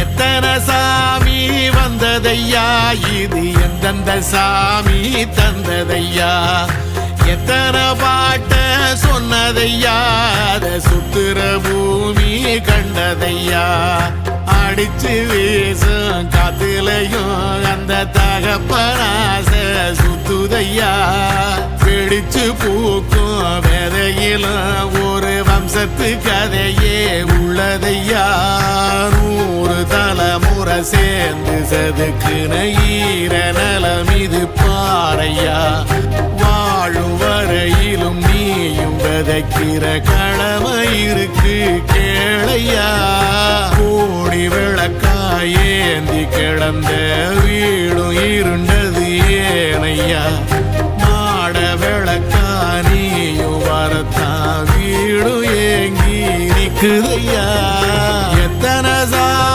எத்தனை சாமி வந்ததையா, இது எந்தெந்த சாமி தந்ததையா, எத்தனை பாட்ட சொன்னதையா, அத சுத்துற பூமி கண்டதையா, அடிச்சு வீசும் காத்துலையும் அந்த தகப்பனாச சுத்துதையா, பிடிச்சு பூக்கும் வேதையிலும் ஒரு வம்சத்து கதையே உள்ளதையா, 100 தலைமுறை சேர்ந்து செதுக்குன ஈர நலம் இது பாறையா, வாழும் வரையிலும் நீயும் விதைக்கிற கடமை இருக்கு கேளையா, கோடி விளக்காயேந்தி கிடந்த வீடும் இருண்டது ஏனையா, மாட விளக்கா நீயும் வரத்தான் வீடும் ஏங்கி நிக்குதையா, எத்தனை சாமி